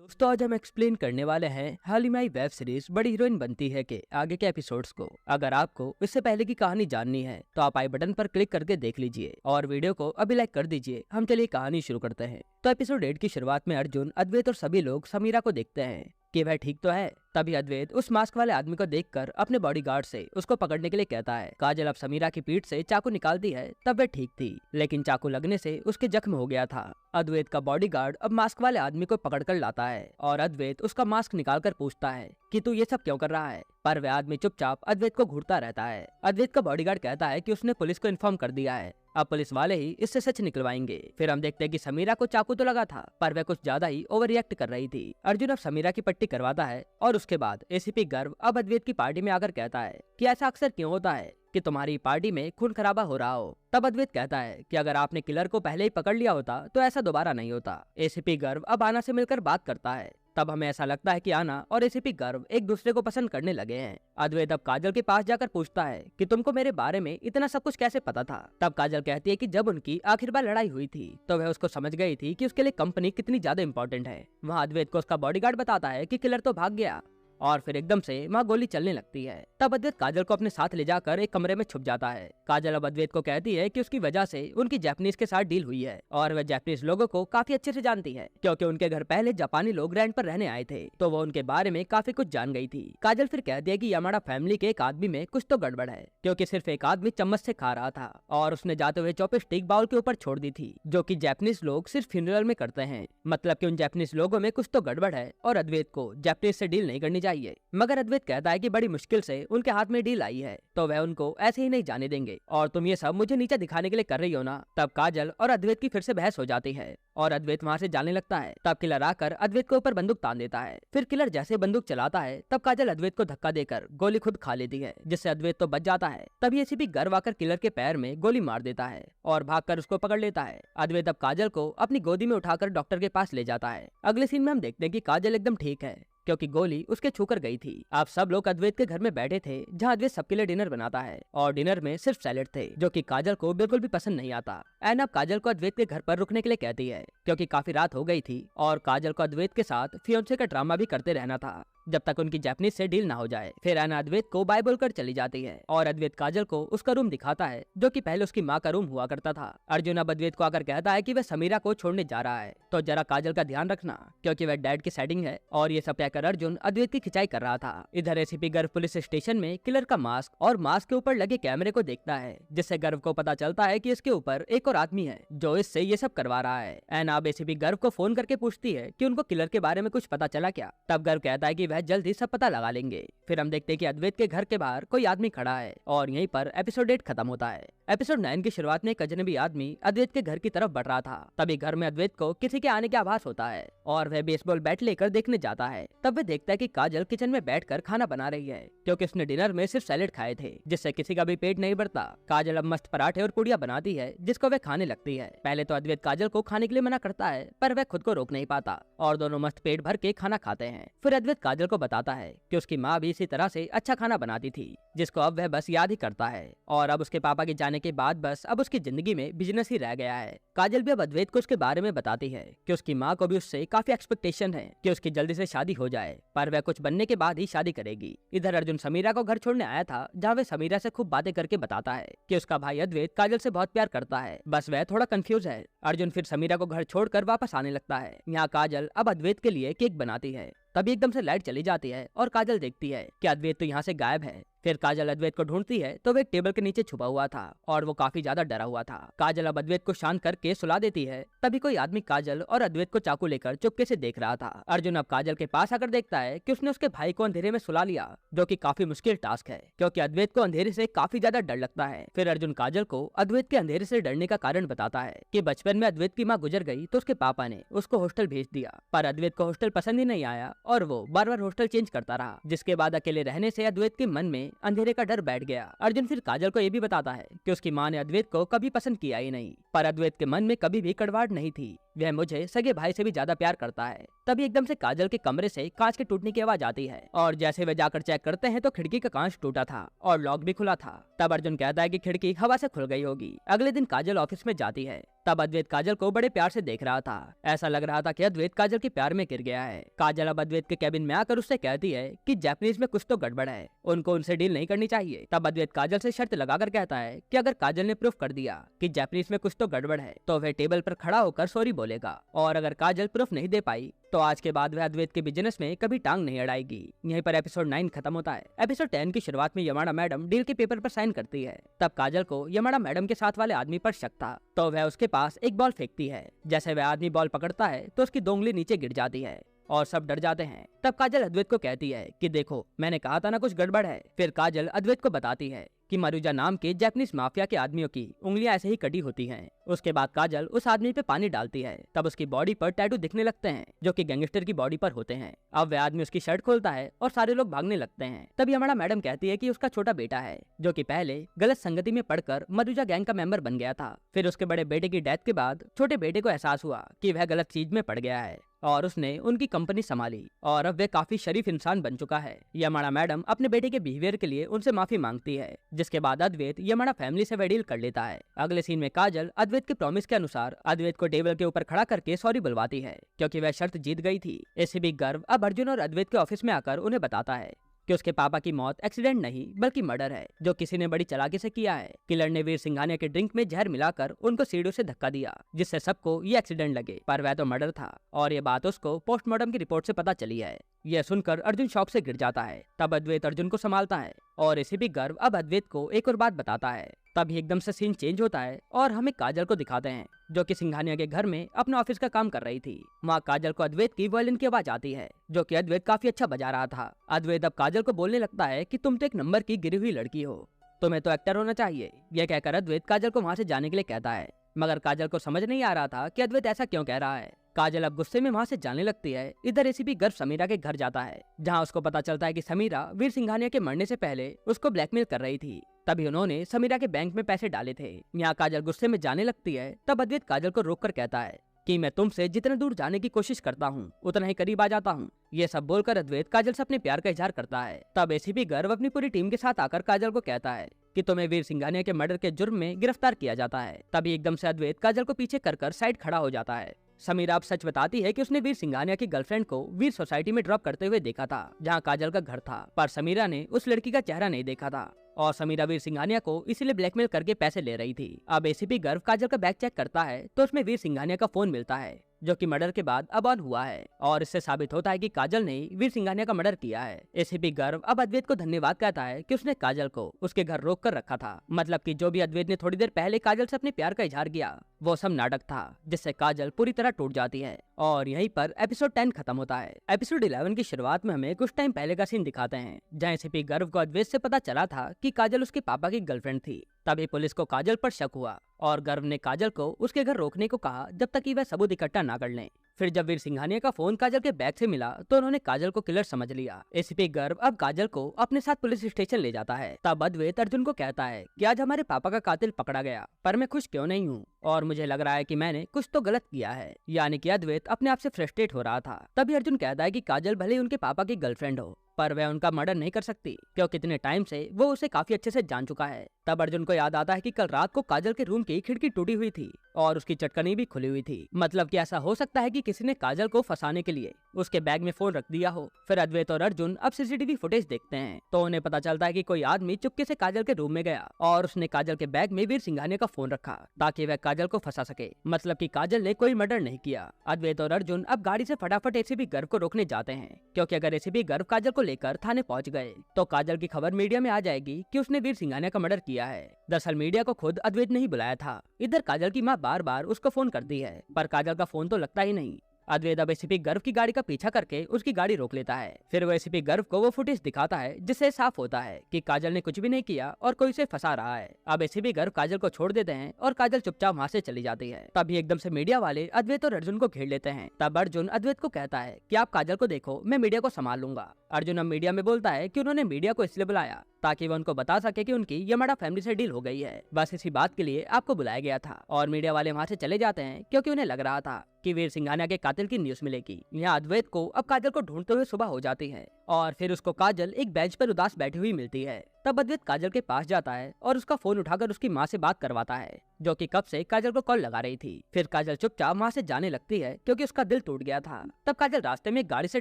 दोस्तों आज हम एक्सप्लेन करने वाले हैं हाल ही में आई वेब सीरीज बड़ी हीरोइन बनती है के आगे के एपिसोड्स को। अगर आपको इससे पहले की कहानी जाननी है तो आप आई बटन पर क्लिक करके देख लीजिए और वीडियो को अभी लाइक कर दीजिए। हम चलिए कहानी शुरू करते हैं। तो एपिसोड 8 की शुरुआत में अर्जुन, अद्वैत और सभी लोग समीरा को देखते हैं कि वह ठीक तो है। तभी अद्वैत उस मास्क वाले आदमी को देखकर अपने बॉडीगार्ड से उसको पकड़ने के लिए कहता है। काजल अब समीरा की पीठ से चाकू निकालती है, तब वह ठीक थी, लेकिन चाकू लगने से उसके जख्म हो गया था। अद्वैत का बॉडीगार्ड अब मास्क वाले आदमी को पकड़कर लाता है और अद्वैत उसका मास्क निकालकर पूछता है कि तू ये सब क्यों कर रहा है। पर वह आदमी चुपचाप अद्वैत को घूरता रहता है। अद्वैत का बॉडीगार्ड कहता है कि उसने पुलिस को इन्फॉर्म कर दिया है, अब पुलिस वाले ही इससे सच निकलवाएंगे। फिर हम देखते हैं कि समीरा को चाकू तो लगा था पर वह कुछ ज्यादा ही ओवर रिएक्ट कर रही थी। अर्जुन अब समीरा की पट्टी करवाता है और उसके बाद एसीपी गर्व अब अद्वैत की पार्टी में आकर कहता है कि ऐसा अक्सर क्यों होता है कि तुम्हारी पार्टी में खून खराबा हो रहा हो। तब अद्वैत कहता है कि अगर आपने किलर को पहले ही पकड़ लिया होता तो ऐसा दोबारा नहीं होता। एसीपी गर्व अब आना से मिलकर बात करता है। तब हमें ऐसा लगता है कि आना और एसीपी गर्व एक दूसरे को पसंद करने लगे हैं। अद्वैत अब काजल के पास जाकर पूछता है कि तुमको मेरे बारे में इतना सब कुछ कैसे पता था। तब काजल कहती है कि जब उनकी आखिर बार लड़ाई हुई थी तो वह उसको समझ गई थी कि उसके लिए कंपनी कितनी ज्यादा इंपॉर्टेंट है। वहाँ अद्वैत को उसका बॉडीगार्ड बताता है कि किलर तो भाग गया और फिर एकदम से वहाँ गोली चलने लगती है। तब अद्वैत काजल को अपने साथ ले जाकर एक कमरे में छुप जाता है। काजल अब अद्वैत को कहती है कि उसकी वजह से उनकी जापानीज के साथ डील हुई है और वह जापानीज लोगों को काफी अच्छे से जानती है, क्योंकि उनके घर पहले जापानी लोग रेंट पर रहने आए थे तो वो उनके बारे में काफी कुछ जान गई थी। काजल फिर कहती है कि यामाडा फैमिली के एक आदमी में कुछ तो गड़बड़ है, क्योंकि सिर्फ एक आदमी चम्मच से खा रहा था और उसने जाते हुए चॉपस्टिक बाउल के ऊपर छोड़ दी थी, जो कि जापानीज लोग सिर्फ फ्यूनरल में करते हैं। मतलब कि उन जापानीज लोगों में कुछ तो गड़बड़ है और अद्वैत को जापानीज से डील नहीं करनी चाहिए। मगर अद्वैत कहता है कि बड़ी मुश्किल से उनके हाथ में डील आई है तो वह उनको ऐसे ही नहीं जाने देंगे और तुम ये सब मुझे नीचे दिखाने के लिए कर रही हो ना। तब काजल और अद्वैत की फिर से बहस हो जाती है और अद्वैत वहाँ से जाने लगता है। तब किलर आकर अद्वैत के ऊपर बंदूक तान देता है। फिर किलर जैसे बंदूक चलाता है तब काजल अद्वैत को धक्का देकर गोली खुद खा लेती है, जिससे अद्वैत तो बच जाता है। तभी एसीपी गर्व आकर किलर के पैर में गोली मार देता है और भागकर उसको पकड़ लेता है। अद्वैत अब काजल को अपनी गोदी में उठाकर डॉक्टर के पास ले जाता है। अगले सीन में हम देखते हैं कि काजल एकदम ठीक है, क्योंकि गोली उसके छूकर गई थी। आप सब लोग अद्वैत के घर में बैठे थे जहां अद्वैत सबके लिए डिनर बनाता है और डिनर में सिर्फ सैलेड थे, जो कि काजल को बिल्कुल भी पसंद नहीं आता। एन अब काजल को अद्वैत के घर पर रुकने के लिए कहती है, क्योंकि काफी रात हो गई थी और काजल को अद्वैत के साथ फियोंसे का ड्रामा भी करते रहना था जब तक उनकी जापानीज से डील ना हो जाए। फिर एना अद्वैत को बाय बोलकर चली जाती है और अद्वैत काजल को उसका रूम दिखाता है, जो कि पहले उसकी माँ का रूम हुआ करता था। अर्जुन अब अद्वैत को आकर कहता है कि वह समीरा को छोड़ने जा रहा है, तो जरा काजल का ध्यान रखना, क्योंकि वह डैड की सेटिंग है। और ये सब कहकर अर्जुन अद्वैत की खिंचाई कर रहा था। इधर एसीपी गर्व पुलिस स्टेशन में किलर का मास्क और मास्क के ऊपर लगे कैमरे को देखता है, जिससे गर्व को पता चलता है कि इसके ऊपर एक और आदमी है जो इससे ये सब करवा रहा है। एना अब एसीपी गर्व को फोन करके पूछती है कि उनको किलर के बारे में कुछ पता चला क्या। तब गर्व कहता है कि वह जल्द ही सब पता लगा लेंगे। फिर हम देखते हैं कि अद्वैत के घर के बाहर कोई आदमी खड़ा है और यहीं पर एपिसोड 8 खत्म होता है। एपिसोड 9 की शुरुआत में एक अजनबी आदमी अद्वैत के घर की तरफ बढ़ रहा था। तभी घर में अद्वैत को किसी के आने का आभास होता है और वह बेसबॉल बैट लेकर देखने जाता है। तब वह देखता है कि काजल किचन में बैठकर खाना बना रही है, क्योंकि उसने डिनर में सिर्फ सैलेड खाए थे, जिससे किसी का भी पेट नहीं भरता। काजल अब मस्त पराठे और पुड़िया बनाती है, जिसको वह खाने लगती है। पहले तो अद्वैत काजल को खाने के लिए मना करता है, पर वह खुद को रोक नहीं पाता और दोनों मस्त पेट भर के खाना खाते हैं। फिर अद्वैत काजल को बताता है कि उसकी माँ भी इसी तरह से अच्छा खाना बनाती थी, जिसको अब वह बस याद ही करता है और अब उसके पापा के जाने के बाद बस अब उसकी जिंदगी में बिजनेस ही रह गया है। काजल भी अब अद्वैत को उसके बारे में बताती है कि उसकी माँ को भी उससे काफी एक्सपेक्टेशन है कि उसकी जल्दी से शादी हो जाए, पर वह कुछ बनने के बाद ही शादी करेगी। इधर अर्जुन समीरा को घर छोड़ने आया था, जहाँ वह समीरा से खूब बातें करके बताता है कि उसका भाई अद्वैत काजल से बहुत प्यार करता है, बस वह थोड़ा कंफ्यूज है। अर्जुन फिर समीरा को घर छोड़कर वापस आने लगता है। यहाँ काजल अब अद्वैत के लिए केक बनाती है। तभी एकदम से लाइट चली जाती है और काजल देखती है कि अद्वैत तो यहाँ से गायब है। फिर काजल अद्वैत को ढूंढती है तो वह एक टेबल के नीचे छुपा हुआ था और वो काफी ज्यादा डरा हुआ था। काजल अब अद्वैत को शांत करके सुला देती है। तभी कोई आदमी काजल और अद्वैत को चाकू लेकर चुपके से देख रहा था। अर्जुन अब काजल के पास आकर देखता है कि उसने उसके भाई को अंधेरे में सुला लिया, जो कि काफी मुश्किल टास्क है, क्योंकि अद्वैत को अंधेरे से काफी ज्यादा डर लगता है। फिर अर्जुन काजल को अद्वैत के अंधेरे से डरने का कारण बताता है कि बचपन में अद्वैत की माँ गुजर गई तो उसके पापा ने उसको हॉस्टल भेज दिया, पर अद्वैत को हॉस्टल पसंद ही नहीं आया और वो बार बार हॉस्टल चेंज करता रहा, जिसके बाद अकेले रहने से अद्वैत के मन में अंधेरे का डर बैठ गया। अर्जुन फिर काजल को ये भी बताता है कि उसकी माँ ने अद्वैत को कभी पसंद किया ही नहीं, पर अद्वैत के मन में कभी भी कड़वाहट नहीं थी, वह मुझे सगे भाई से भी ज्यादा प्यार करता है। तभी एकदम से काजल के कमरे से कांच के टूटने की आवाज आती है और जैसे वे जाकर चेक करते हैं तो खिड़की का कांच टूटा था और लॉक भी खुला था। तब अर्जुन कहता है कि खिड़की हवा से खुल गई होगी। अगले दिन काजल ऑफिस में जाती है। तब अद्वैत काजल को बड़े प्यार से देख रहा था। ऐसा लग रहा था कि अद्वैत काजल के प्यार में गिर गया है। काजल अब अद्वैत के कैबिन में आकर उससे कहती है कि जापानीज में कुछ तो गड़बड़ है, उनको उनसे डील नहीं करनी चाहिए। तब अद्वैत काजल से शर्त लगाकर कहता है कि अगर काजल ने प्रूफ कर दिया कि जापानीज में कुछ तो गड़बड़ है तो वह टेबल पर खड़ा होकर सॉरी बोलेगा, और अगर काजल प्रूफ नहीं दे पाई तो आज के बाद वह अद्वैत के बिजनेस में कभी टांग नहीं अड़ाएगी। यहीं पर एपिसोड 9 खत्म होता है। एपिसोड 10 की शुरुआत में यमाना मैडम डील के पेपर पर साइन करती है। तब काजल को यमाना मैडम के साथ वाले आदमी पर शक था, तो वह उसके पास एक बॉल फेंकती है। जैसे वह आदमी बॉल पकड़ता है तो उसकी 2 उंगली नीचे गिर जाती है और सब डर जाते हैं। तब काजल अद्वैत को कहती है कि देखो मैंने कहा था ना कुछ गड़बड़ है। फिर काजल अद्वैत को बताती है कि मारूजा नाम के जापानीज माफिया के आदमियों की उंगलियां ऐसे ही कटी होती हैं। उसके बाद काजल उस आदमी पे पानी डालती है। तब उसकी बॉडी पर टैटू दिखने लगते हैं जो कि गैंगस्टर की बॉडी पर होते हैं। अब वह आदमी उसकी शर्ट खोलता है और सारे लोग भागने लगते हैं। तभी हमारा मैडम कहती है कि उसका छोटा बेटा है जो कि पहले गलत संगति में पड़कर मारूजा गैंग का मेंबर बन गया था। फिर उसके बड़े बेटे की डेथ के बाद छोटे बेटे को एहसास हुआ कि वह गलत चीज में पड़ गया है और उसने उनकी कंपनी संभाली और अब वह काफी शरीफ इंसान बन चुका है। यमाना मैडम अपने बेटे के बिहेवियर के लिए उनसे माफी मांगती है, जिसके बाद अद्वैत यमाना फैमिली से वह डील कर लेता है। अगले सीन में काजल अद्वैत के प्रॉमिस के अनुसार अद्वैत को टेबल के ऊपर खड़ा करके सॉरी बुलवाती है क्योंकि वह शर्त जीत गई थी। ऐसे भी गर्व अब अर्जुन और अद्वैत के ऑफिस में आकर उन्हें बताता है कि उसके पापा की मौत एक्सीडेंट नहीं बल्कि मर्डर है, जो किसी ने बड़ी चालाकी से किया है। किलर ने वीर सिंघानिया के ड्रिंक में जहर मिलाकर उनको सीढ़ियों से धक्का दिया जिससे सबको ये एक्सीडेंट लगे, पर वह तो मर्डर था और ये बात उसको पोस्टमार्टम की रिपोर्ट से पता चली है। यह सुनकर अर्जुन शॉक से गिर जाता है। तब अद्वैत अर्जुन को संभालता है और इसी भी गर्व अब अद्वैत को एक और बात बताता है। तभी एकदम से सीन चेंज होता है और हमें काजल को दिखाते हैं जो कि सिंघानिया के घर में अपने ऑफिस का काम कर रही थी। वहाँ काजल को अद्वैत की वायलिन की आवाज आती है जो कि अद्वैत काफी अच्छा बजा रहा था। अद्वैत अब काजल को बोलने लगता है कि तुम तो एक नंबर की गिरी हुई लड़की हो, तुम्हें तो एक्टर होना चाहिए। यह कहकर अद्वैत काजल को वहाँ से जाने के लिए कहता है, मगर काजल को समझ नहीं आ रहा था कि अद्वैत ऐसा क्यों कह रहा है। काजल अब गुस्से में वहाँ से जाने लगती है। इधर एसीपी गर्व समीरा के घर जाता है जहाँ उसको पता चलता है कि समीरा वीर सिंघानिया के मरने से पहले उसको ब्लैकमेल कर रही थी। तभी उन्होंने समीरा के बैंक में पैसे डाले थे। यहाँ काजल गुस्से में जाने लगती है। तब अद्वैत काजल को रोककर कहता है कि मैं तुमसे जितना दूर जाने की कोशिश करता हूँ उतना ही करीब आ जाता हूँ। ये सब बोलकर अद्वैत काजल से अपने प्यार का इजहार करता है। तब एसीपी गर्व अपनी पूरी टीम के साथ आकर काजल को कहता है कि तुम्हें वीर सिंघानिया के मर्डर के जुर्म में गिरफ्तार किया जाता है। तभी एकदम से अद्वैत काजल को पीछे कर साइड खड़ा हो जाता है। समीरा अब सच बताती है कि उसने वीर सिंघानिया की गर्लफ्रेंड को वीर सोसाइटी में ड्रॉप करते हुए देखा था जहां काजल का घर था, पर समीरा ने उस लड़की का चेहरा नहीं देखा था और समीरा वीर सिंघानिया को इसीलिए ब्लैकमेल करके पैसे ले रही थी। अब एसीपी गर्व काजल का बैग चेक करता है तो उसमें वीर सिंघानिया का फोन मिलता है जो कि मर्डर के बाद अब ऑन हुआ है और इससे साबित होता है कि काजल ने वीर सिंघानिया का मर्डर किया है। एसीपी गर्व अब अद्वैत को धन्यवाद कहता है कि उसने काजल को उसके घर रोक कर रखा था, मतलब कि जो भी अद्वैत ने थोड़ी देर पहले काजल से अपने प्यार का इजहार किया वो सब नाटक था, जिससे काजल पूरी तरह टूट जाती है। और यहीं पर एपिसोड 10 खत्म होता है। एपिसोड 11 की शुरुआत में हमें कुछ टाइम पहले का सीन दिखाते हैं जहाँ एसीपी गर्व को अद्वैत से पता चला था कि काजल उसके पापा की गर्लफ्रेंड थी। तभी पुलिस को काजल पर शक हुआ और गर्व ने काजल को उसके घर रोकने को कहा जब तक कि वह सबूत इकट्ठा ना कर लें। फिर जब वीर सिंघानिया का फोन काजल के बैग से मिला तो उन्होंने काजल को किलर समझ लिया। एसीपी गर्व अब काजल को अपने साथ पुलिस स्टेशन ले जाता है। तब अद्वैत अर्जुन को कहता है कि आज हमारे पापा का कातिल पकड़ा गया, पर मैं खुश क्यों नहीं हूँ और मुझे लग रहा है कि मैंने कुछ तो गलत किया है। यानी कि अद्वैत अपने आप से फ्रस्ट्रेट हो रहा था। तभी अर्जुन कहता है कि काजल भले ही उनके पापा की गर्लफ्रेंड हो पर वह उनका मर्डर नहीं कर सकती क्योंकि इतने टाइम से वो उसे काफी अच्छे से जान चुका है। तब अर्जुन को याद आता है कि कल रात को काजल के रूम की खिड़की टूटी हुई थी और उसकी चटकनी भी खुली हुई थी, मतलब कि ऐसा हो सकता है कि किसी ने काजल को फंसाने के लिए उसके बैग में फोन रख दिया हो। फिर अद्वैत और अर्जुन अब सीसीटीवी फुटेज देखते हैं तो उन्हें पता चलता है कि कोई आदमी चुपके से काजल के रूम में गया और उसने काजल के बैग में वीर सिंघानिया का फोन रखा ताकि वह काजल को फंसा सके, मतलब कि काजल ने कोई मर्डर नहीं किया। अद्वैत और अर्जुन अब गाड़ी से फटाफट एसीपी गर्व को रोकने जाते हैं क्योंकि अगर एसीपी गर्व काजल को लेकर थाने पहुंच गए तो काजल की खबर मीडिया में आ जाएगी कि उसने वीर सिंघानिया का मर्डर किया है। दरअसल मीडिया को खुद अद्वैत ने ही बुलाया था। इधर काजल की माँ बार बार उसको फोन करती है पर काजल का फोन तो लगता ही नहीं। अद्वैत अब एसीपी गर्व की गाड़ी का पीछा करके उसकी गाड़ी रोक लेता है। फिर वो एसीपी गर्व को वो फुटेज दिखाता है जिससे साफ होता है कि काजल ने कुछ भी नहीं किया और कोई उसे फंसा रहा है। अब एसीपी गर्व काजल को छोड़ देते हैं और काजल चुपचाप वहाँ से चली जाती है। तभी एकदम से मीडिया वाले अद्वैत और अर्जुन को घेर लेते हैं। तब अर्जुन अद्वैत को कहता है कि आप काजल को देखो, मैं मीडिया को संभाल लूंगा। अर्जुन अब मीडिया में बोलता है कि उन्होंने मीडिया को इसलिए बुलाया ताकि वह उनको बता सके कि उनकी यमाडा फैमिली से डील हो गई है, बस इसी बात के लिए आपको बुलाया गया था। और मीडिया वाले वहाँ से चले जाते हैं क्योंकि उन्हें लग रहा था कि वीर सिंघानिया के कातिल की न्यूज मिलेगी। यहाँ अद्वैत को अब काजल को ढूंढते हुए सुबह हो जाती है और फिर उसको काजल एक बेंच पर उदास बैठी हुई मिलती है। तब अद्वैत काजल के पास जाता है और उसका फोन उठाकर उसकी माँ से बात करवाता है, जो कि कब से काजल को कॉल लगा रही थी। फिर काजल चुपचाप वहाँ से जाने लगती है क्योंकि उसका दिल टूट गया था। तब काजल रास्ते में गाड़ी से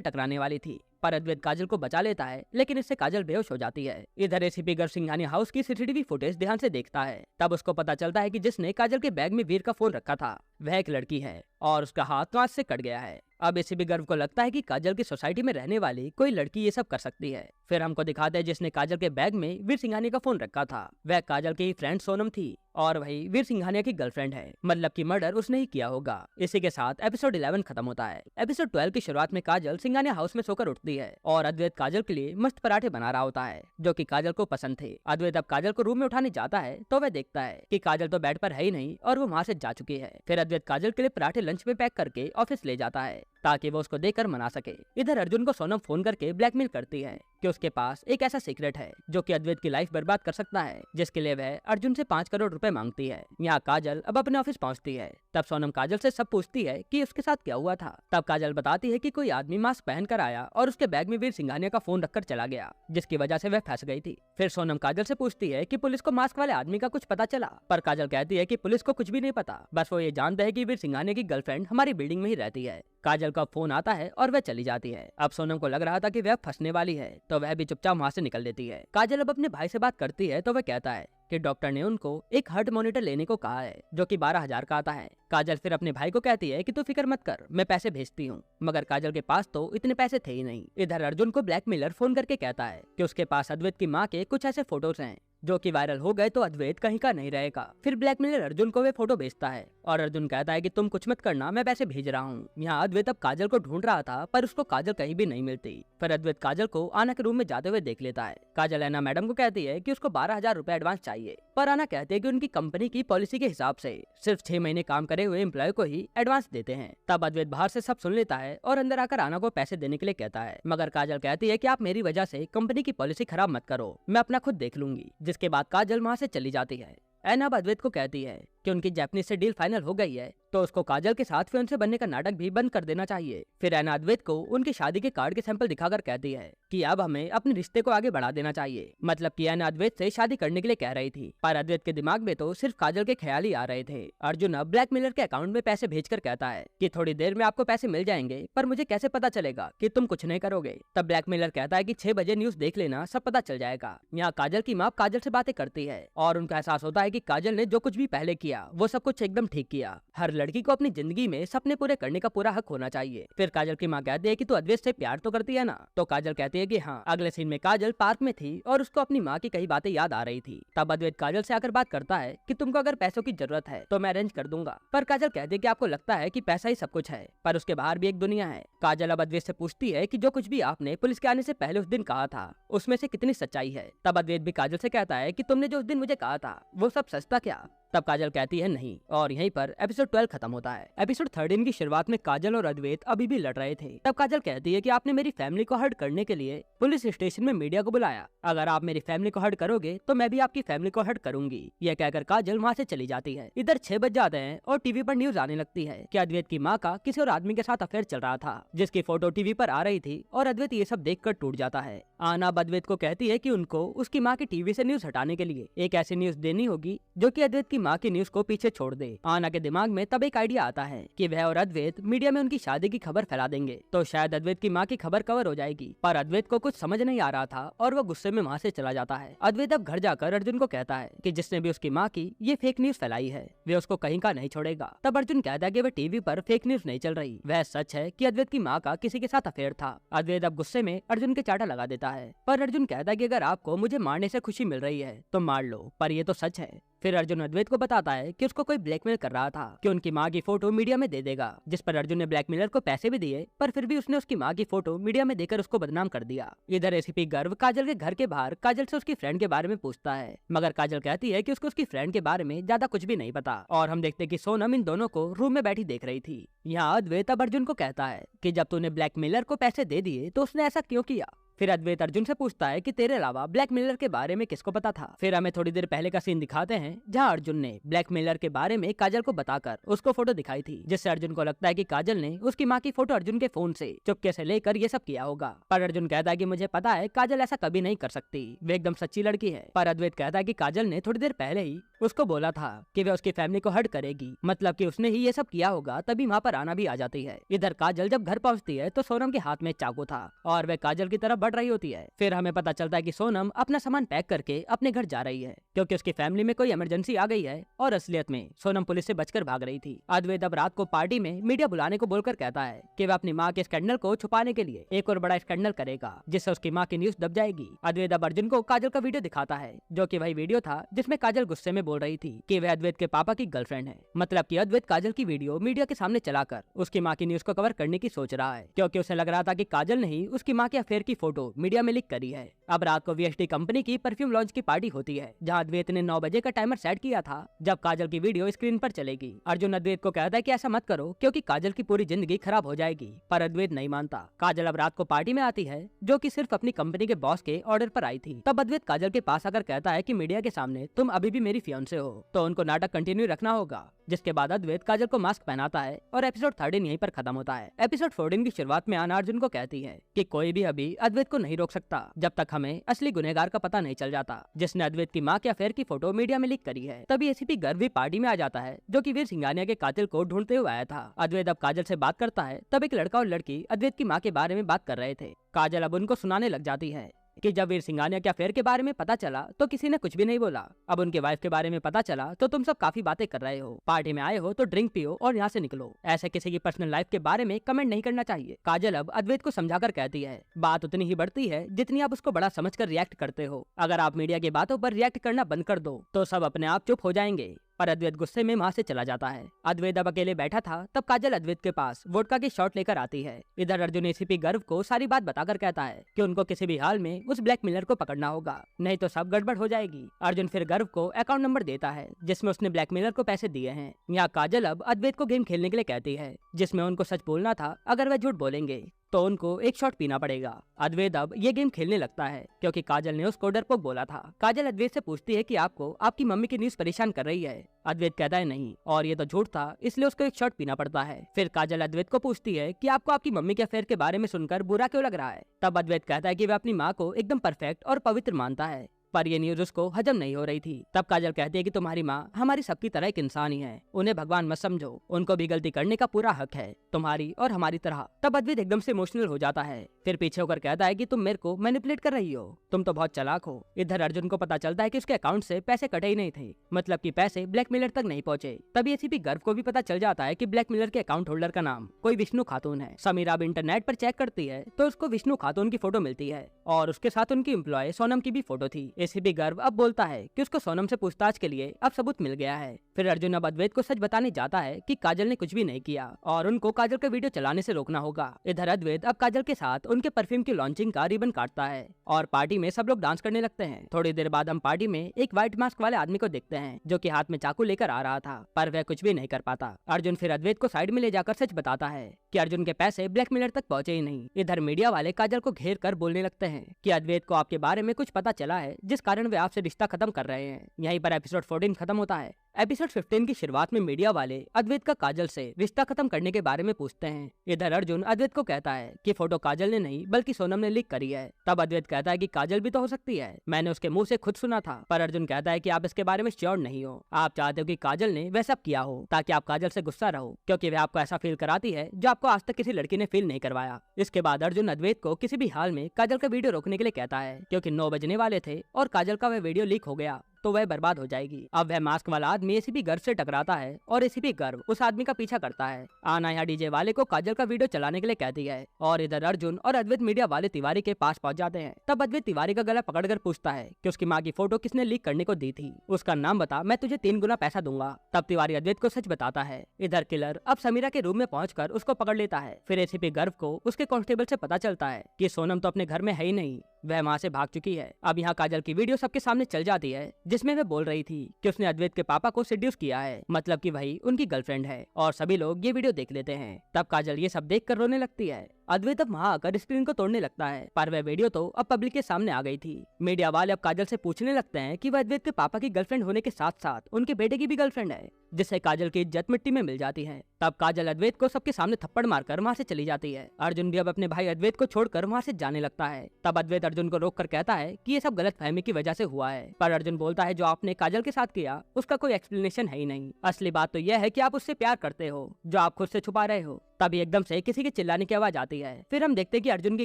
टकराने वाली थी, पर अद्वैत काजल को बचा लेता है, लेकिन इससे काजल बेहोश हो जाती है। इधर एसीपी गर्व सिंघानिया हाउस की सीसीटीवी फुटेज ध्यान से देखता है। तब उसको पता चलता है कि जिसने काजल के बैग में वीर का फोन रखा था वह एक लड़की है और उसका हाथ कांच से कट गया है। अब एसीपी गर्व को लगता है कि काजल की सोसाइटी में रहने वाली कोई लड़की ये सब कर सकती है। फिर हमको दिखाते हैं जिसने काजल के बैग में वीर सिंघानिया का फोन रखा था वह काजल की फ्रेंड सोनम थी और वही वीर सिंघानिया की गर्लफ्रेंड है, मतलब कि मर्डर उसने ही किया होगा। इसी के साथ एपिसोड 11 खत्म होता है। एपिसोड 12 की शुरुआत में काजल सिंघानिया हाउस में सोकर उठती है और अद्वैत काजल के लिए मस्त पराठे बना रहा होता है, जो कि काजल को पसंद थे। अद्वैत अब काजल को रूम में उठाने जाता है तो वह देखता है कि काजल तो बेड पर है ही नहीं और वो वहाँ से जा चुकी है। फिर अद्वैत काजल के लिए पराठे लंच में पैक करके ऑफिस ले जाता है ताकि वो उसको देखकर मना सके। इधर अर्जुन को सोनम फोन करके ब्लैकमेल करती है कि उसके पास एक ऐसा सीक्रेट है जो कि अद्वैत की लाइफ बर्बाद कर सकता है, जिसके लिए वह अर्जुन से 5 करोड़ रुपए मांगती है। यहाँ काजल अब अपने ऑफिस पहुँचती है। तब सोनम काजल से सब पूछती है कि उसके साथ क्या हुआ था। तब काजल बताती है कि कोई आदमी मास्क पहन कर आया और उसके बैग में वीर सिंघानिया का फोन रखकर चला गया, जिसकी वजह से वह फंस गई थी। फिर सोनम काजल से पूछती है कि पुलिस को मास्क वाले आदमी का कुछ पता चला, पर काजल कहती है कि पुलिस को कुछ भी नहीं पता, बस वो ये जानते हैं कि वीर सिंघानिया की गर्लफ्रेंड हमारी बिल्डिंग में ही रहती है। काजल का फोन आता है और वह चली जाती है। अब सोनम को लग रहा था कि वह फंसने वाली है तो वह भी चुपचाप वहाँ से निकल देती है। काजल अब अपने भाई से बात करती है तो वह कहता है कि डॉक्टर ने उनको एक हार्ट मॉनिटर लेने को कहा है, जो कि 12,000 का आता है। काजल फिर अपने भाई को कहती है कि तू फिक्र मत कर, मैं पैसे भेजती हूँ, मगर काजल के पास तो इतने पैसे थे ही नहीं। इधर अर्जुन को ब्लैकमेलर फोन करके कहता है कि उसके पास अद्वैत की माँ के कुछ ऐसे फोटोज हैं जो कि वायरल हो गए तो अद्वैत कहीं का नहीं रहेगा। फिर ब्लैकमेलर अर्जुन को वे फोटो भेजता है और अर्जुन कहता है कि तुम कुछ मत करना, मैं पैसे भेज रहा हूँ। यहाँ अद्वैत अब काजल को ढूंढ रहा था पर उसको काजल कहीं भी नहीं मिलती। फिर अद्वैत काजल को आना के रूम में जाते हुए देख लेता है। काजल ऐना मैडम को कहती है कि उसको 12,000 रुपए एडवांस चाहिए, पर आना कहते हैं कि उनकी कंपनी की पॉलिसी के हिसाब से सिर्फ 6 महीने काम करे हुए एम्प्लॉय को ही एडवांस देते हैं। तब अद्वैत बाहर से सब सुन लेता है और अंदर आकर आना को पैसे देने के लिए कहता है, मगर काजल कहती है कि आप मेरी वजह से कंपनी की पॉलिसी खराब मत करो, मैं अपना खुद देख लूंगी। जिसके बाद काजल वहाँ से चली जाती है। ऐना अब अद्वैत को कहती है कि उनकी जापानीज से डील फाइनल हो गई है तो उसको काजल के साथ फिल्म से बनने का नाटक भी बंद कर देना चाहिए। फिर ऐना अद्वैत को उनकी शादी के कार्ड के सैंपल दिखाकर कहती है कि अब हमें अपने रिश्ते को आगे बढ़ा देना चाहिए। मतलब कि ऐना अद्वैत से शादी करने के लिए कह रही थी, पर अद्वैत के दिमाग में तो सिर्फ काजल के ख्याल ही आ रहे थे। अर्जुन अब ब्लैकमेलर के अकाउंट में पैसे भेजकर कहता है कि थोड़ी देर में आपको पैसे मिल जाएंगे, पर मुझे कैसे पता चलेगा कि तुम कुछ नहीं करोगे। तब ब्लैकमेलर कहता है कि 6 बजे न्यूज देख लेना, सब पता चल जाएगा। यहाँ काजल की माँ काजल से बातें करती है और उनका एहसास होता है कि काजल ने जो कुछ भी पहले किया वो सब कुछ एकदम ठीक किया। हर लड़की को अपनी जिंदगी में सपने पूरे करने का पूरा हक होना चाहिए। फिर काजल की माँ कहती है कि तू अद्वैत से प्यार तो करती है ना, तो काजल कहती है कि हाँ। अगले सीन में काजल पार्क में थी और उसको अपनी माँ की कई बातें याद आ रही थी। तब अद्वैत काजल से आकर बात करता है कि तुमको अगर पैसों की जरूरत है तो मैं अरेंज कर दूंगा, पर काजल कहती है कि आपको लगता है कि पैसा ही सब कुछ है, पर उसके बाहर भी एक दुनिया है। काजल अब अद्वैत से पूछती है कि जो कुछ भी आपने पुलिस के आने से पहले उस दिन कहा था उसमें से कितनी सच्चाई है। तब अद्वैत भी काजल से कहता है कि तुमने जो उस दिन मुझे कहा था वो सब सच था क्या। तब काजल कहती है नहीं, और यहीं पर एपिसोड 12 खत्म होता है। एपिसोड 13 की शुरुआत में काजल और अद्वैत अभी भी लड़ रहे थे। तब काजल कहती है कि आपने मेरी फैमिली को हर्ट करने के लिए पुलिस स्टेशन में मीडिया को बुलाया, अगर आप मेरी फैमिली को हर्ट करोगे तो मैं भी आपकी फैमिली को हर्ट करूंगी। यह कहकर काजल वहाँ से चली जाती है। इधर 6 बज जाते हैं और टीवी पर न्यूज आने लगती है कि अद्वैत की माँ का किसी और आदमी के साथ अफेयर चल रहा था, जिसकी फोटो टीवी पर आ रही थी और अद्वैत ये सब देखकर टूट जाता है। आना अद्वैत को कहती है कि उनको उसकी माँ की टीवी से न्यूज हटाने के लिए एक ऐसी न्यूज देनी होगी जो कि अद्वैत की माँ की न्यूज को पीछे छोड़ दे। आना के दिमाग में तब एक आइडिया आता है कि वह और अद्वैत मीडिया में उनकी शादी की खबर फैला देंगे तो शायद अद्वैत की माँ की खबर कवर हो जाएगी। पर अद्वैत को कुछ समझ नहीं आ रहा था और वो गुस्से में वहाँ से चला जाता है। अद्वैत अब घर जाकर अर्जुन को कहता है कि जिसने भी उसकी माँ की ये फेक न्यूज फैलाई है वे उसको कहीं का नहीं छोड़ेगा। तब अर्जुन कहता है कि वह टीवी पर फेक न्यूज नहीं चल रही, वह सच है कि अद्वैत की माँ का किसी के साथ अफेयर था। अद्वैत अब गुस्से में अर्जुन के चाटा लगा देता है, पर अर्जुन कहता है कि अगर आपको मुझे मारने से खुशी मिल रही है तो मार लो, पर ये तो सच है। फिर अर्जुन अद्वैत को बताता है कि उसको कोई ब्लैकमेल कर रहा था कि उनकी माँ की फोटो मीडिया में दे देगा, जिस पर अर्जुन ने ब्लैकमेलर को पैसे भी दिए, पर फिर भी उसने उसकी माँ की फोटो मीडिया में देकर उसको बदनाम कर दिया। इधर एसीपी गर्व काजल के घर के बाहर काजल से उसकी फ्रेंड के बारे में पूछता है, मगर काजल कहती है कि उसको उसकी फ्रेंड के बारे में ज्यादा कुछ भी नहीं पता। और हम देखते कि सोनम इन दोनों को रूम में बैठी देख रही थी। यहाँ अद्वैत अब अर्जुन को कहता है कि जब तूने ब्लैकमेलर को पैसे दे दिए तो उसने ऐसा क्यों किया। फिर अद्वैत अर्जुन से पूछता है कि तेरे अलावा ब्लैकमेलर के बारे में किसको पता था। फिर हमें थोड़ी देर पहले का सीन दिखाते हैं जहाँ अर्जुन ने ब्लैकमेलर के बारे में काजल को बताकर उसको फोटो दिखाई थी, जिससे अर्जुन को लगता है कि काजल ने उसकी माँ की फोटो अर्जुन के फोन से चुपके से लेकर ये सब किया होगा। पर अर्जुन कहता है कि मुझे पता है काजल ऐसा कभी नहीं कर सकती, वे एकदम सच्ची लड़की है। पर अद्वैत कहता है कि काजल ने थोड़ी देर पहले ही उसको बोला था कि वह उसकी फैमिली को हर्ट करेगी, मतलब कि उसने ही ये सब किया होगा, तभी वहाँ पर आना भी आ जाती है। इधर काजल जब घर पहुँचती है तो सोनम के हाथ में चाकू था और वह काजल की तरफ बढ़ रही होती है। फिर हमें पता चलता है कि सोनम अपना सामान पैक करके अपने घर जा रही है क्योंकि उसकी फैमिली में कोई इमरजेंसी आ गई है और असलियत में सोनम पुलिस से बचकर भाग रही थी। अद्वैत अब रात को पार्टी में मीडिया बुलाने को बोलकर कहता है कि वह अपनी माँ के स्कैंडल को छुपाने के लिए एक और बड़ा स्कैंडल करेगा, जिससे उसकी माँ की न्यूज दब जाएगी। अद्वैत अब अर्जुन को काजल का वीडियो दिखाता है, जो कि वही वीडियो था जिसमें काजल गुस्से में बोल रही थी कि वह अद्वैत के पापा की गर्लफ्रेंड है। मतलब कि अद्वैत काजल की वीडियो मीडिया के सामने चलाकर उसकी माँ की न्यूज को कवर करने की सोच रहा है, क्योंकि उसे लग रहा था कि काजल ने ही उसकी माँ के अफेयर की फोटो मीडिया में लीक करी है। अब रात को वीएसटी कंपनी की परफ्यूम लॉन्च की पार्टी होती है, जहाँ अद्वैत ने 9 बजे का टाइमर सेट किया था जब काजल की वीडियो स्क्रीन पर चलेगी। अर्जुन अद्वैत को कहता है कि ऐसा मत करो क्योंकि काजल की पूरी जिंदगी खराब हो जाएगी, पर अद्वैत नहीं मानता। काजल अब रात को पार्टी में आती है, जो कि सिर्फ अपनी कंपनी के बॉस के ऑर्डर पर आई थी। तब अद्वैत काजल के पास आकर कहता है कि मीडिया के सामने तुम अभी भी मेरी फियांसे हो, तो उनको नाटक कंटिन्यू रखना होगा। जिसके बाद अद्वैत काजल को मास्क पहनाता है और एपिसोड 13 यहीं पर खत्म होता है। एपिसोड 14 की शुरुआत में आना अर्जुन को कहती है कि कोई भी अभी अद्वैत को नहीं रोक सकता जब तक हमें असली गुनहगार का पता नहीं चल जाता, जिसने अद्वैत की माँ के अफेयर की फोटो मीडिया में लीक करी है। तभी एसीपी गर्व भी पार्टी में आ जाता है, जो कि वीर सिंघानिया के कातिल को ढूंढते हुए आया था। अद्वैत अब काजल से बात करता है, तब एक लड़का और लड़की अद्वैत की माँ के बारे में बात कर रहे थे। काजल अब उनको सुनाने लग जाती है कि जब वीर सिंघानिया के अफेयर के बारे में पता चला तो किसी ने कुछ भी नहीं बोला, अब उनके वाइफ के बारे में पता चला तो तुम सब काफी बातें कर रहे हो, पार्टी में आए हो तो ड्रिंक पियो और यहाँ से निकलो, ऐसे किसी की पर्सनल लाइफ के बारे में कमेंट नहीं करना चाहिए। काजल अब अद्वैत को समझाकर कहती है, बात उतनी ही बढ़ती है जितनी आप उसको बड़ा समझकर रिएक्ट करते हो। अगर आप मीडिया की बातों पर रिएक्ट करना बंद कर दो तो सब अपने आप चुप हो जाएंगे। पर अद्वैत गुस्से में वहाँ से चला जाता है। अद्वैत अब अकेले बैठा था, तब काजल अद्वैत के पास वोडका की शॉट लेकर आती है। इधर अर्जुन एसीपी गर्व को सारी बात बताकर कहता है कि उनको किसी भी हाल में उस ब्लैकमेलर को पकड़ना होगा, नहीं तो सब गड़बड़ हो जाएगी। अर्जुन फिर गर्व को अकाउंट नंबर देता है जिसमें उसने ब्लैकमेलर को पैसे दिए हैं। यहाँ काजल अब अद्वैत को गेम खेलने के लिए कहती है, जिसमें उनको सच बोलना था, अगर वह झूठ बोलेंगे तो उनको एक शॉट पीना पड़ेगा। अद्वैत अब ये गेम खेलने लगता है क्योंकि काजल ने उसको डरपोक बोला था। काजल अद्वैत से पूछती है कि आपको आपकी मम्मी की न्यूज परेशान कर रही है। अद्वैत कहता है नहीं, और ये तो झूठ था, इसलिए उसको एक शॉट पीना पड़ता है। फिर काजल अद्वैत को पूछती है कि आपको आपकी मम्मी के अफेयर के बारे में सुनकर बुरा क्यों लग रहा है। तब अद्वैत कहता है कि वह अपनी माँ को एकदम परफेक्ट और पवित्र मानता है, पर ये न्यूज उसको हजम नहीं हो रही थी। तब काजल कहती है कि तुम्हारी माँ हमारी सबकी तरह एक इंसान ही है, उन्हें भगवान मत समझो, उनको भी गलती करने का पूरा हक है, तुम्हारी और हमारी तरह। तब अद्वैत एकदम से इमोशनल हो जाता है, फिर पीछे होकर कहता है कि तुम मेरे को मैनिपुलेट कर रही हो, तुम तो बहुत चालाक हो। इधर अर्जुन को पता चलता है कि उसके अकाउंट से पैसे कटे ही नहीं थे, मतलब कि पैसे ब्लैकमेलर तक नहीं पहुंचे। तभी एसीपी गर्व को भी पता चल जाता है कि ब्लैकमेलर के अकाउंट होल्डर का नाम कोई विष्णु खातून है। समीरा अब इंटरनेट पर चेक करती है तो उसको विष्णु खातून की फोटो मिलती है और उसके साथ उनकी एम्प्लॉय सोनम की भी फोटो थी। एसीपी गर्व अब बोलता है कि उसको सोनम से पूछताछ के लिए अब सबूत मिल गया है। फिर अर्जुन अब अद्वैत को सच बताने जाता है कि काजल ने कुछ भी नहीं किया और उनको काजल का वीडियो चलाने से रोकना होगा। इधर अद्वैत अब काजल के साथ उनके परफ्यूम की लॉन्चिंग का रिबन काटता है और पार्टी में सब लोग डांस करने लगते हैं। थोड़ी देर बाद हम पार्टी में एक व्हाइट मास्क वाले आदमी को देखते हैं जो कि हाथ में चाकू लेकर आ रहा था, पर वह कुछ भी नहीं कर पाता। अर्जुन फिर अद्वैत को साइड में ले जाकर सच बताता है कि अर्जुन के पैसे ब्लैकमेलर तक पहुंचे ही नहीं। इधर मीडिया वाले काजल को घेर कर बोलने लगते हैं कि अद्वैत को आपके बारे में कुछ पता चला है जिस कारण वे आपसे रिश्ता खत्म कर रहे हैं। यहीं पर एपिसोड 14 खत्म होता है। एपिसोड 15 की शुरुआत में मीडिया वाले अद्वैत का काजल से रिश्ता खत्म करने के बारे में पूछते हैं। इधर अर्जुन अद्वैत को कहता है कि फोटो काजल ने नहीं बल्कि सोनम ने लीक करी है। तब अद्वैत कहता है कि काजल भी तो हो सकती है, मैंने उसके मुंह से खुद सुना था। पर अर्जुन कहता है कि आप इसके बारे में श्योर नहीं हो, आप चाहते हो कि काजल ने वह सब किया हो ताकि आप काजल से गुस्सा रहो, क्योंकि वह आपको ऐसा फील कराती है जो आपको आज तक किसी लड़की ने फील नहीं करवाया। इसके बाद अर्जुन अद्वैत को किसी भी हाल में काजल का वीडियो रोकने के लिए कहता है, क्योंकि 9 बजने वाले थे और काजल का वह वीडियो लीक हो गया तो वह बर्बाद हो जाएगी। अब वह मास्क वाला आदमी एसीपी गर्व से टकराता है और एसीपी गर्व उस आदमी का पीछा करता है। आना यहाँ डीजे वाले को काजल का वीडियो चलाने के लिए कहती है और इधर अर्जुन और अद्वैत मीडिया वाले तिवारी के पास पहुंच जाते हैं। तब अद्वैत तिवारी का गला पकड़कर पूछता है कि उसकी माँ की फोटो किसने लीक करने को दी थी, उसका नाम बता, मैं तुझे 3 गुना पैसा दूंगा। तब तिवारी अद्वैत को सच बताता है। इधर किलर अब समीरा के रूम में पहुंचकर उसको पकड़ लेता है। फिर एसीपी गर्व को उसके कांस्टेबल से पता चलता है कि सोनम तो अपने घर में है ही नहीं, वह वहाँ से भाग चुकी है। अब यहाँ काजल की वीडियो सबके सामने चल जाती है, जिसमें वह बोल रही थी कि उसने अद्वैत के पापा को सेड्यूस किया है, मतलब कि वही उनकी गर्लफ्रेंड है, और सभी लोग ये वीडियो देख लेते हैं। तब काजल ये सब देख कर रोने लगती है। अद्वैत अब वहाँ आकर स्क्रीन को तोड़ने लगता है, पर वह वीडियो तो अब पब्लिक के सामने आ गई थी। मीडिया वाले अब काजल से पूछने लगते हैं कि वह अद्वैत के पापा की गर्लफ्रेंड होने के साथ साथ उनके बेटे की भी गर्लफ्रेंड है, जिससे काजल की इज्जत मिट्टी में मिल जाती है। तब काजल अद्वैत को सबके सामने थप्पड़ मारकर वहाँ से चली जाती है। अर्जुन भी अब अपने भाई अद्वैत को छोड़कर वहाँ से जाने लगता है। तब अद्वैत अर्जुन को रोक कर कहता है कि ये सब गलतफहमी की वजह से हुआ है, पर अर्जुन बोलता है जो आपने काजल के साथ किया उसका कोई एक्सप्लेनेशन है ही नहीं। असली बात तो यह है कि आप उससे प्यार करते हो, जो आप खुद से छुपा रहे हो। तभी एकदम से किसी के चिल्लाने की आवाज आती है। फिर हम देखते हैं कि अर्जुन की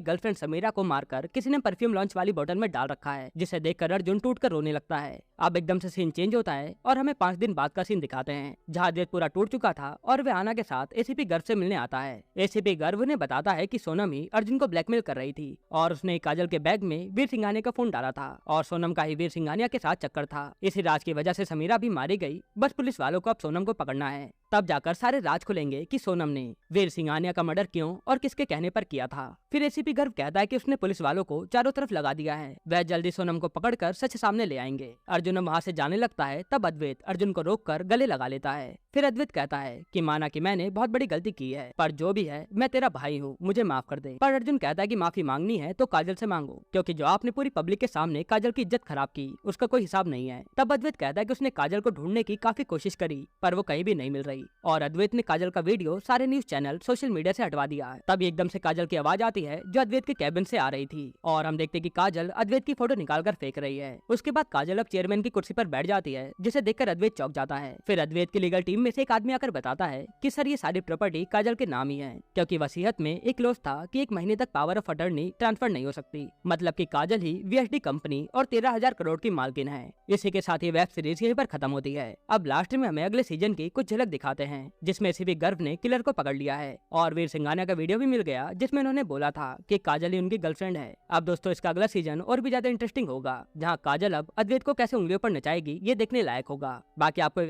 गर्लफ्रेंड समीरा को मारकर किसी ने परफ्यूम लॉन्च वाली बोतल में डाल रखा है, जिसे देखकर अर्जुन टूटकर रोने लगता है। अब एकदम से सीन चेंज होता है और हमें 5 दिन बाद का सीन दिखाते हैं, जहाँ अद्वैत पूरा टूट चुका था और वह आना के साथ एसीपी गर्व से मिलने आता है। एसीपी गर्व उन्हें बताता है कि सोनम ही अर्जुन को ब्लैकमेल कर रही थी और उसने काजल के बैग में वीर सिंघानिया का फोन डाला था और सोनम का ही वीर सिंघानिया के साथ चक्कर था। इसी राज की वजह से समीरा भी मारी गई। बस पुलिस वालों को अब सोनम को पकड़ना है, तब जाकर सारे राज खुलेंगे कि सोनम ने वीर सिंघानिया का मर्डर क्यों और किसके कहने पर किया था। फिर एसीपी गर्व कहता है कि उसने पुलिस वालों को चारों तरफ लगा दिया है, वह जल्दी सोनम को पकड़कर सच सामने ले आएंगे। अर्जुन वहाँ से जाने लगता है। तब अद्वैत अर्जुन को रोककर गले लगा लेता है। फिर अद्वैत कहता है कि माना कि मैंने बहुत बड़ी गलती की है, पर जो भी है मैं तेरा भाई हूँ, मुझे माफ कर दे। पर अर्जुन कहता है कि माफी मांगनी है तो काजल से मांगो, क्योंकि जो आपने पूरी पब्लिक के सामने काजल की इज्जत खराब की उसका कोई हिसाब नहीं है। तब अद्वैत कहता है कि उसने काजल को ढूंढने की काफी कोशिश करी, पर वो कहीं भी नहीं मिल रही और अद्वैत ने काजल का वीडियो सारे न्यूज चैनल सोशल मीडिया से हटवा दिया है। तब एकदम से काजल की आवाज आती है जो अद्वैत के कैबिन से आ रही थी और हम देखते कि काजल अद्वैत की फोटो निकालकर फेंक रही है। उसके बाद काजल अब चेयरमैन की कुर्सी पर बैठ जाती है, जिसे देखकर अद्वैत चौंक जाता है। फिर अद्वैत की लीगल टीम में से एक आदमी आकर बताता है कि सर ये सारी प्रॉपर्टी काजल के नाम ही है, क्योंकि वसीयत में एक क्लोज था कि 1 महीने तक पावर ऑफ अटर्नी ट्रांसफर नहीं हो सकती, मतलब कि काजल ही वीएसडी कंपनी और 13,000 करोड़ की मालकिन है। इसी के साथ ये वेब सीरीज यहीं पर खत्म होती है। अब लास्ट में हमें अगले सीजन की कुछ झलक दिखाते हैं, जिसमें एसीपी गर्व ने किलर को पकड़ लिया है और वीर सिंघानिया का वीडियो भी मिल गया, जिसमें उन्होंने बोला था कि काजल ही उनकी गर्लफ्रेंड है। अब दोस्तों इसका अगला सीजन और भी ज्यादा इंटरेस्टिंग होगा, जहाँ काजल अब अद्वैत को कैसे उंगलियों पर नचाएगी ये देखने लायक होगा। बाकी आपको